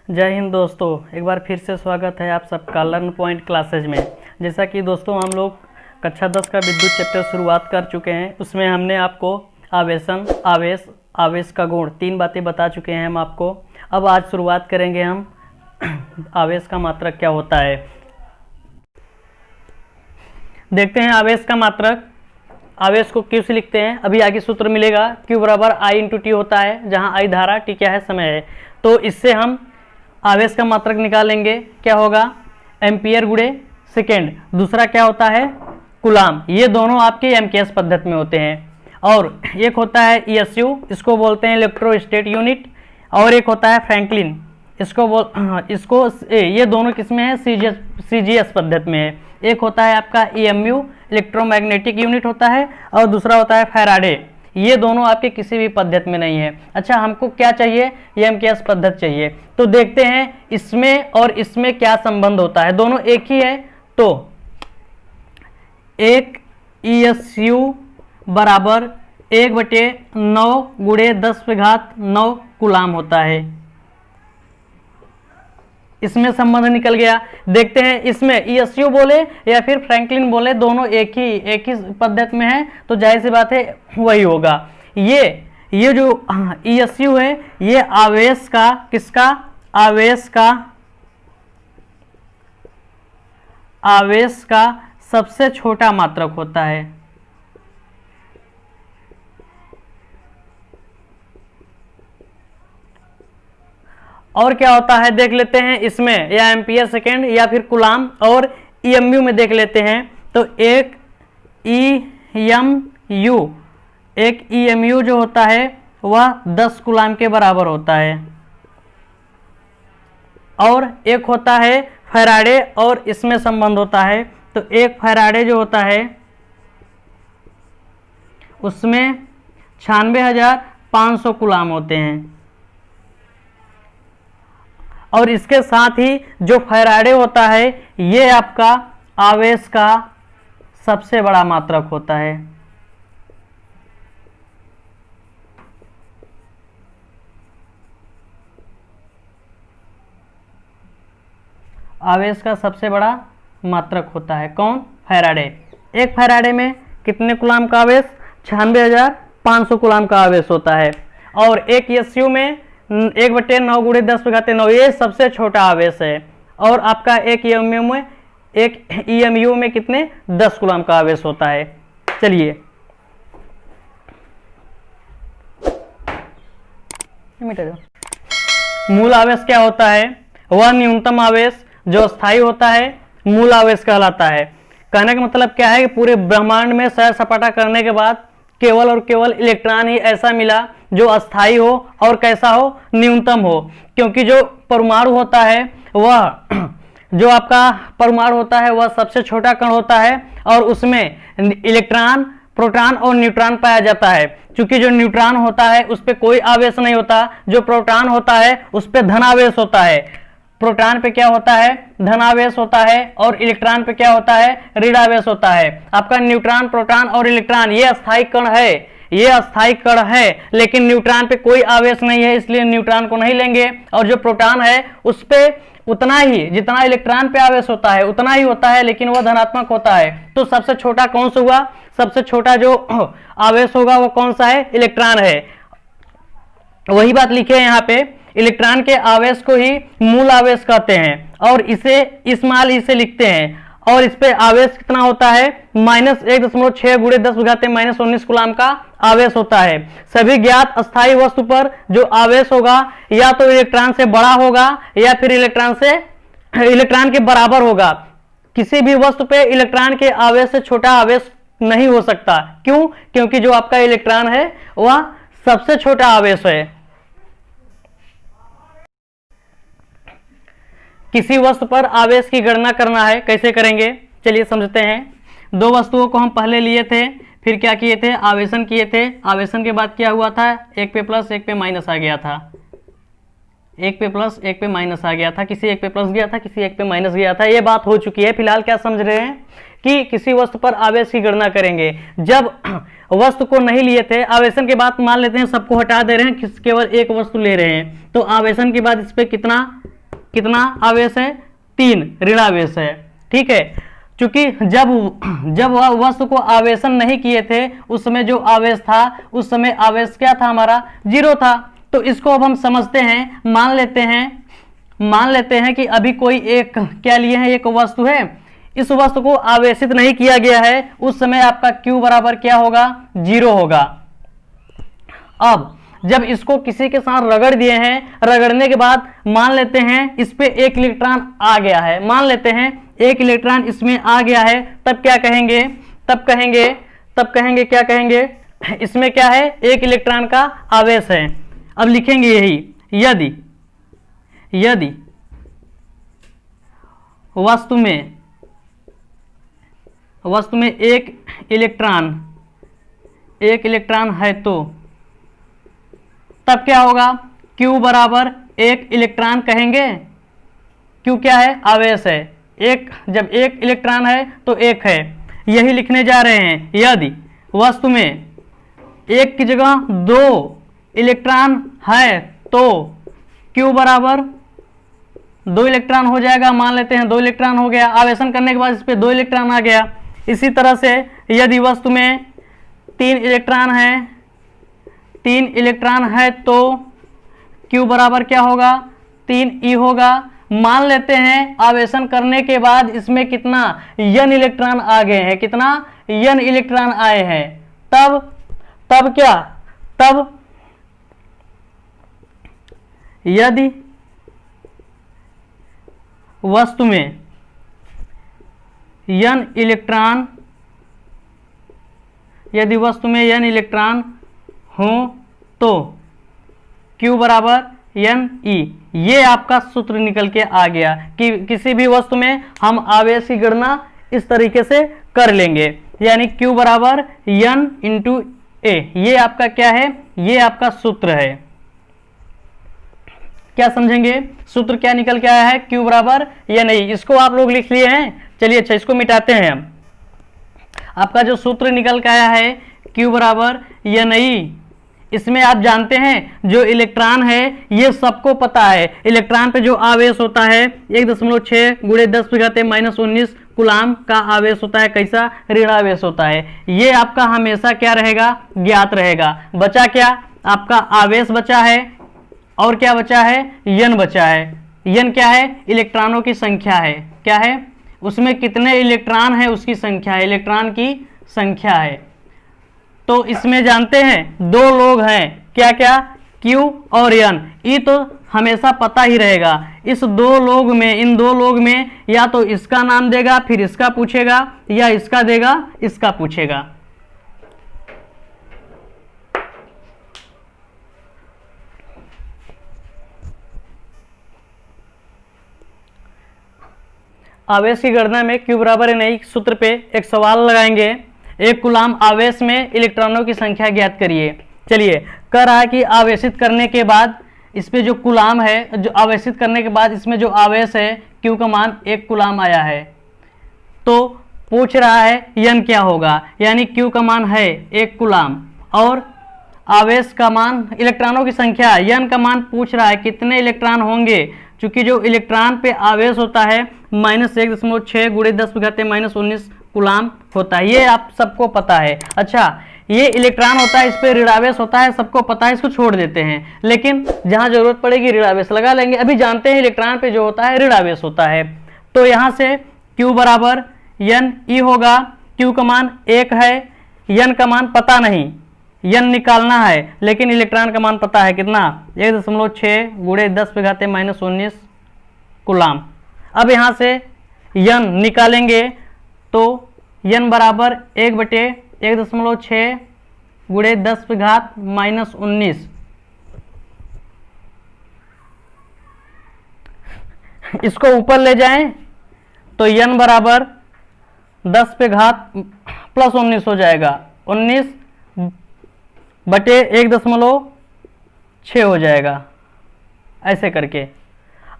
जय हिंद दोस्तों, एक बार फिर से स्वागत है आप सबका लर्न पॉइंट क्लासेज में। जैसा कि दोस्तों हम लोग कक्षा 10 का विद्युत चैप्टर शुरुआत कर चुके हैं। उसमें हमने आपको आवेशन, आवेश, आवेश का गुण 3 बातें बता चुके हैं हम आपको। अब आज शुरुआत करेंगे हम आवेश का मात्रक क्या होता है। देखते हैं आवेश का मात्रक। आवेश को क्यू से लिखते हैं। अभी आगे सूत्र मिलेगा, क्यू बराबर आई इंटू टी होता है, जहाँ आई धारा, टी क्या है, समय है। तो इससे हम आवेश का मात्रक निकालेंगे। क्या होगा? एम्पियर गुणे सेकेंड। दूसरा क्या होता है? कूलाम। ये दोनों आपके एमकेएस पद्धति में होते हैं। और एक होता है ईएसयू, इसको बोलते हैं इलेक्ट्रोस्टेट यूनिट। और एक होता है फ्रैंकलिन, ये दोनों किसमें है? सीजीएस पद्धति में है। एक होता है आपका ईएमयू, इलेक्ट्रोमैग्नेटिक यूनिट होता है, और दूसरा होता है फैराडे। ये दोनों आपके किसी भी पद्धति में नहीं है। अच्छा, हमको क्या चाहिए? एमकेएस पद्धति चाहिए। तो देखते हैं इसमें और इसमें क्या संबंध होता है। दोनों एक ही है। तो एक ईएसयू बराबर 1/9 गुणे 10⁹9 कूलाम होता है। इसमें संबंध निकल गया। देखते हैं इसमें ईएसयू बोले या फिर फ्रैंकलिन बोले, दोनों एक ही पद्धति में है, तो जाहिर सी बात है वही होगा। ये जो ईएसयू है, ये आवेश का, किसका? आवेश का सबसे छोटा मात्रक होता है। और क्या होता है देख लेते हैं इसमें, या एम्पियर सेकेंड या फिर कूलाम। और ईएमयू में देख लेते हैं। तो एक ईएमयू जो होता है वह 10 कूलाम के बराबर होता है। और एक होता है फैराडे, और इसमें संबंध होता है। तो एक फैराडे जो होता है उसमें 96,500 कूलाम होते हैं। और इसके साथ ही जो फैराडे होता है, ये आपका आवेश का सबसे बड़ा मात्रक होता है। आवेश का सबसे बड़ा मात्रक होता है कौन? फैराडे। एक फैराडे में कितने कूलाम का आवेश? 96,500 कूलाम का आवेश होता है। और एक ईएसयू में 1/9 गुणे 10⁹9, ये सबसे छोटा आवेश है। और आपका एक ईएमयू में कितने? 10 कूलाम का आवेश होता है। चलिए मूल आवेश क्या होता है? वह न्यूनतम आवेश जो स्थायी होता है, मूल आवेश कहलाता है। कहने का मतलब क्या है कि पूरे ब्रह्मांड में सैर सपाटा करने के बाद केवल और केवल इलेक्ट्रॉन ही ऐसा मिला जो अस्थाई हो और कैसा हो? न्यूनतम हो। क्योंकि जो परमाणु होता है वह सबसे छोटा कण होता है, और उसमें इलेक्ट्रॉन, प्रोटॉन और न्यूट्रॉन पाया जाता है। क्योंकि जो न्यूट्रॉन होता है उस पर कोई आवेश नहीं होता, जो प्रोटॉन होता है उस पर धनावेश होता है। प्रोटॉन पे क्या होता है? धनावेश होता है। और इलेक्ट्रॉन पे क्या होता है? ऋणावेश होता है। आपका न्यूट्रॉन, प्रोटॉन और इलेक्ट्रॉन ये अस्थायी कण है, लेकिन न्यूट्रॉन पे कोई आवेश नहीं है, इसलिए न्यूट्रॉन को नहीं लेंगे। और जो प्रोटॉन है उस पे उतना ही, जितना इलेक्ट्रॉन पे आवेश होता है उतना ही होता है, लेकिन वह धनात्मक होता है। तो सबसे छोटा कौन सा हुआ? सबसे छोटा जो आवेश होगा वो कौन सा है? इलेक्ट्रॉन है। वही बात लिखे है यहाँ पे, इलेक्ट्रॉन के आवेश को ही मूल आवेश कहते हैं, और इसे लिखते हैं। और इस पे आवेश कितना होता है? -1.6 गुणे 10⁻−19 कूलाम का आवेश होता है। सभी ज्ञात अस्थायी वस्तु पर जो आवेश होगा या तो इलेक्ट्रॉन से बड़ा होगा या फिर इलेक्ट्रॉन के बराबर होगा। किसी भी वस्तु पे इलेक्ट्रॉन के आवेश से छोटा आवेश नहीं हो सकता। क्यों? क्योंकि जो आपका इलेक्ट्रॉन है वह सबसे छोटा आवेश है। किसी वस्तु पर आवेश की गणना करना है, कैसे करेंगे? चलिए समझते हैं। 2 वस्तुओं को हम पहले लिए थे, फिर क्या किए थे? आवेशन किए थे। आवेशन के बाद क्या हुआ था? एक पे प्लस एक पे माइनस आ गया था। एक पे प्लस एक पे माइनस आ गया था। किसी एक पे प्लस गया था, किसी एक पे माइनस गया था। ये बात हो चुकी है। फिलहाल क्या समझ रहे हैं कि किसी वस्तु पर आवेश की गणना करेंगे। जब वस्तु को नहीं लिए थे, आवेशन के बाद मान लेते हैं सबको हटा दे रहे हैं, केवल एक वस्तु ले रहे हैं, तो आवेशन के बाद इस पे कितना कितना आवेश है, 3 ऋणावेश है। ठीक है, क्योंकि जब वह वस्तु को आवेशन नहीं किए थे उस समय जो आवेश था उस समय आवेश क्या था हमारा, 0 था। तो इसको अब हम समझते हैं, मान लेते हैं कि अभी कोई एक क्या लिए हैं, एक वस्तु है, इस वस्तु को आवेशित नहीं किया गया है, उस समय आपका Q बराबर क्या होगा, 0 होगा। अब जब इसको किसी के साथ रगड़ दिए हैं, रगड़ने के बाद मान लेते हैं इस पे 1 इलेक्ट्रॉन आ गया है, मान लेते हैं 1 इलेक्ट्रॉन इसमें आ गया है, तब क्या कहेंगे, तब कहेंगे क्या कहेंगे, इसमें क्या है, 1 इलेक्ट्रॉन का आवेश है। अब लिखेंगे यही, यदि वस्तु में 1 इलेक्ट्रॉन है तो तब क्या होगा, Q बराबर 1 इलेक्ट्रॉन कहेंगे। Q क्या है, आवेश है, जब 1 इलेक्ट्रॉन है तो 1 है, यही लिखने जा रहे हैं। यदि वस्तु में 1 की जगह 2 इलेक्ट्रॉन है तो Q बराबर 2 इलेक्ट्रॉन हो जाएगा, मान लेते हैं 2 इलेक्ट्रॉन हो गया, आवेशन करने के बाद इस पे 2 इलेक्ट्रॉन आ गया। इसी तरह से यदि वस्तु में 3 इलेक्ट्रॉन है तो Q बराबर क्या होगा, 3e होगा। मान लेते हैं आवेशन करने के बाद इसमें कितना n इलेक्ट्रॉन आ गए हैं, कितना n इलेक्ट्रॉन आए हैं, तब क्या, तब यदि वस्तु में n इलेक्ट्रॉन हो तो Q बराबर ne। ये आपका सूत्र निकल के आ गया कि किसी भी वस्तु में हम आवेश की गणना इस तरीके से कर लेंगे, यानी Q बराबर n इंटू ए। ये आपका क्या है, ये आपका सूत्र है। क्या समझेंगे, सूत्र क्या निकल के आया है, Q बराबर या नहीं, इसको आप लोग लिख लिए हैं। चलिए अच्छा, इसको मिटाते हैं हम। आपका जो सूत्र निकल के आया है Q बराबर या नहीं, इसमें आप जानते हैं जो इलेक्ट्रॉन है ये सबको पता है, इलेक्ट्रॉन पे जो आवेश होता है 1.6 × 10⁻⁻19 कूलाम का आवेश होता है, कैसा, ऋणावेश होता है। ये आपका हमेशा क्या रहेगा, ज्ञात रहेगा। बचा क्या, आपका आवेश बचा है और क्या बचा है, n बचा है। n क्या है, इलेक्ट्रॉनों की संख्या है, क्या है, उसमें कितने इलेक्ट्रॉन है उसकी संख्या है, इलेक्ट्रॉन की संख्या है। तो इसमें जानते हैं 2 लोग हैं, क्या क्या, Q और n। E तो हमेशा पता ही रहेगा। इन 2 लोग में या तो इसका नाम देगा फिर इसका पूछेगा, या इसका देगा इसका पूछेगा। आवेश की गणना में Q बराबर नहीं सूत्र पे एक सवाल लगाएंगे। 1 कूलाम आवेश में इलेक्ट्रॉनों की संख्या ज्ञात करिए। चलिए, कह रहा है कि आवेशित करने के बाद इस पे जो कूलाम है, जो आवेशित करने के बाद इसमें जो आवेश है Q का मान 1 कूलाम आया है, तो पूछ रहा है n क्या होगा, यानी Q का मान है 1 कूलाम और आवेश का मान, इलेक्ट्रॉनों की संख्या n का मान पूछ रहा है कितने इलेक्ट्रॉन होंगे। चूंकि जो इलेक्ट्रॉन पे आवेश होता है -1.6 × 10⁻⁻19 कूलाम होता है, ये आप सबको पता है। अच्छा, ये इलेक्ट्रॉन होता है, इस पे ऋणावेश होता है, सबको पता है, इसको छोड़ देते हैं, लेकिन जहां जरूरत पड़ेगी ऋणावेश लगा लेंगे। अभी जानते हैं इलेक्ट्रॉन पे जो होता है ऋणावेश होता है, तो यहां से Q बराबर ne होगा। Q का मान 1 है, n का मान पता नहीं, n निकालना है, लेकिन इलेक्ट्रॉन का मान पता है कितना, 1.6 × 10⁻⁻19 कूलाम। अब यहाँ से n निकालेंगे तो n बराबर 1/1.6 × 10⁻⁻19। इसको ऊपर ले जाएं तो n बराबर 10⁻⁻19 हो जाएगा, 19/1.6 हो जाएगा, ऐसे करके।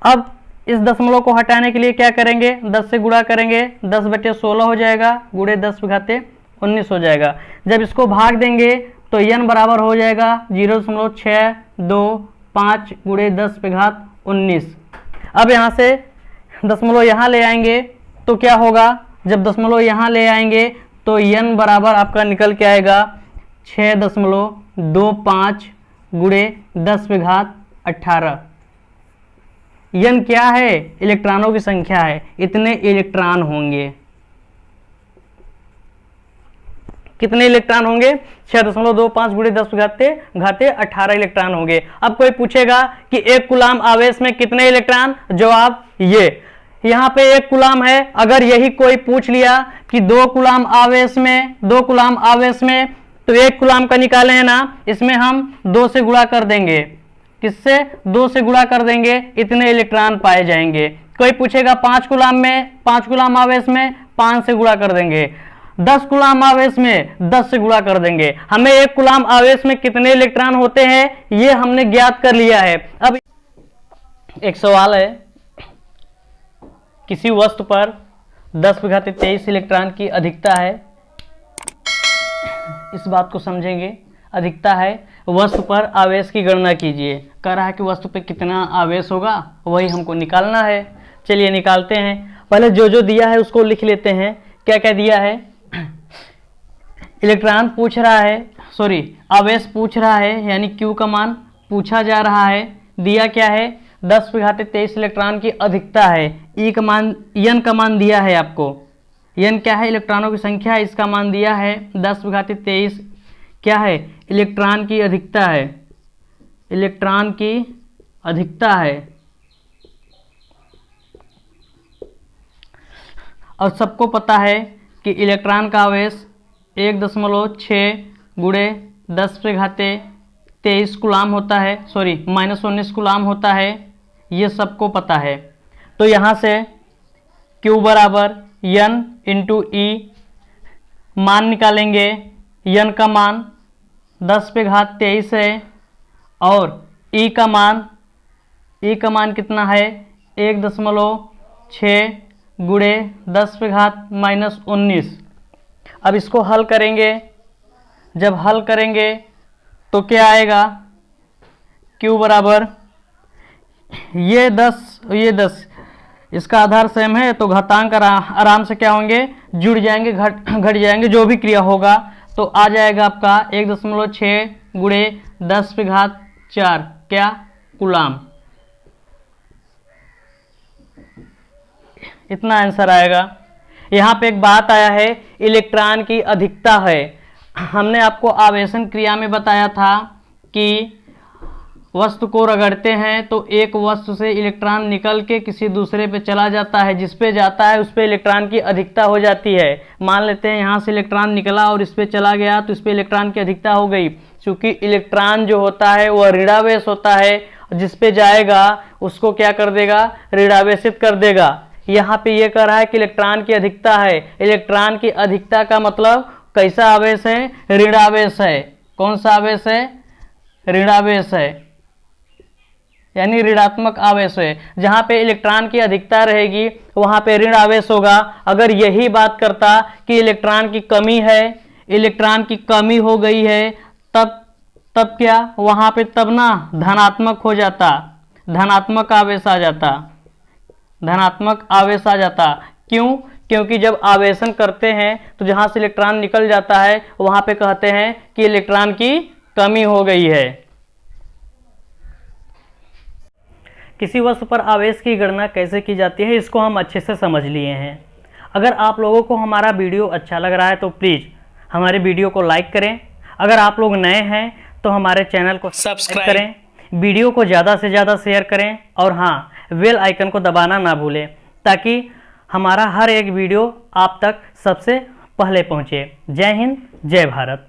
अब इस दशमलव को हटाने के लिए क्या करेंगे, 10 से गुणा करेंगे, 10/16 हो जाएगा, × 10⁻19 हो जाएगा। जब इसको भाग देंगे तो n बराबर हो जाएगा 0.625 × 10⁻19। अब यहाँ से दशमलव यहाँ ले आएंगे तो क्या होगा, जब दशमलव यहाँ ले आएंगे तो n बराबर आपका निकल के आएगा 6.25 गुणे 10⁻18। n क्या है, इलेक्ट्रॉनों की संख्या है, इतने इलेक्ट्रॉन होंगे। कितने इलेक्ट्रॉन होंगे, 6.25 गुणे 10⁻18 इलेक्ट्रॉन होंगे। अब कोई पूछेगा कि एक कूलाम आवेश में कितने इलेक्ट्रॉन, जवाब ये यहाँ पे एक कूलाम है। अगर यही कोई पूछ लिया कि 2 कूलाम आवेश में तो 1 कूलाम का निकाले है ना, इसमें हम 2 से गुणा कर देंगे। किससे, 2 से गुणा कर देंगे, इतने इलेक्ट्रॉन पाए जाएंगे। कोई पूछेगा 5 कूलाम आवेश में 5 से गुणा कर देंगे, 10 कूलाम आवेश में 10 से गुणा कर देंगे। हमें 1 कूलाम आवेश में कितने इलेक्ट्रॉन होते हैं ये हमने ज्ञात कर लिया है। अब एक सवाल है, किसी वस्तु पर 10⁻23 इलेक्ट्रॉन की अधिकता है, इस बात को समझेंगे। अधिकता है, वस्तु पर आवेश की गणना कीजिए। कह रहा है कि वस्तु पे कितना आवेश होगा, वही हमको निकालना है। चलिए निकालते हैं। पहले जो दिया है उसको लिख लेते हैं। क्या क्या दिया है, इलेक्ट्रॉन पूछ रहा है, सॉरी आवेश पूछ रहा है, यानी Q का मान पूछा जा रहा है। दिया क्या है, 10⁻23 इलेक्ट्रॉन की अधिकता है। E का मान, N का मान दिया है आपको। N क्या है, इलेक्ट्रॉनों की संख्या, इसका मान दिया है 10⁻23 क्या है, इलेक्ट्रॉन की अधिकता है। इलेक्ट्रॉन की अधिकता है। और सबको पता है कि इलेक्ट्रॉन का आवेश 1.6 गुणे 10⁻23 कूलाम होता है, सॉरी -19 कूलाम होता है, ये सबको पता है। तो यहाँ से Q बराबर N इंटू E, मान निकालेंगे। N का मान 10⁻23 है और E का मान कितना है, 1.6 गुणे 10⁻−19। अब इसको हल करेंगे। जब हल करेंगे तो क्या आएगा, Q बराबर ये 10 इसका आधार सेम है तो घातांक आराम से क्या होंगे, जुड़ जाएंगे, घट जाएंगे, जो भी क्रिया होगा तो आ जाएगा आपका 1.6 गुणे 10⁻4 क्या, कूलाम। इतना आंसर आएगा। यहाँ पे एक बात आया है, इलेक्ट्रॉन की अधिकता है। हमने आपको आवेशन क्रिया में बताया था कि वस्तु को रगड़ते हैं तो एक वस्तु से इलेक्ट्रॉन निकल के किसी दूसरे पे चला जाता है, जिस पे जाता है उस पे इलेक्ट्रॉन की अधिकता हो जाती है। मान लेते हैं यहाँ से इलेक्ट्रॉन निकला और इस पे चला गया तो इस पे इलेक्ट्रॉन की अधिकता हो गई। क्योंकि इलेक्ट्रॉन जो होता है वह ऋणावेश होता है, जिस पे जाएगा उसको क्या कर देगा, ऋणावेशित कर देगा। यहाँ पे ये कह रहा है कि इलेक्ट्रॉन की अधिकता है। इलेक्ट्रॉन की अधिकता का मतलब कैसा आवेश है, ऋणावेश है। कौन सा आवेश है, ऋणावेश है, यानी ऋणात्मक आवेश है। जहां पे इलेक्ट्रॉन की अधिकता रहेगी वहां पे ऋण आवेश होगा। अगर यही बात करता कि इलेक्ट्रॉन की कमी है, इलेक्ट्रॉन की कमी हो गई है, तब क्या वहां पे तब ना धनात्मक हो जाता, धनात्मक आवेश आ जाता, धनात्मक आवेश आ जाता। क्यों, क्योंकि जब आवेशन करते हैं तो जहां से इलेक्ट्रॉन निकल जाता है वहां पे कहते हैं कि इलेक्ट्रॉन की कमी हो गई है। किसी वस्तु पर आवेश की गणना कैसे की जाती है इसको हम अच्छे से समझ लिए हैं। अगर आप लोगों को हमारा वीडियो अच्छा लग रहा है तो प्लीज़ हमारे वीडियो को लाइक करें। अगर आप लोग नए हैं तो हमारे चैनल को सब्सक्राइब करें, वीडियो को ज़्यादा से ज़्यादा शेयर करें और हाँ, बेल आइकन को दबाना ना भूलें ताकि हमारा हर एक वीडियो आप तक सबसे पहले पहुँचे। जय हिंद, जय भारत।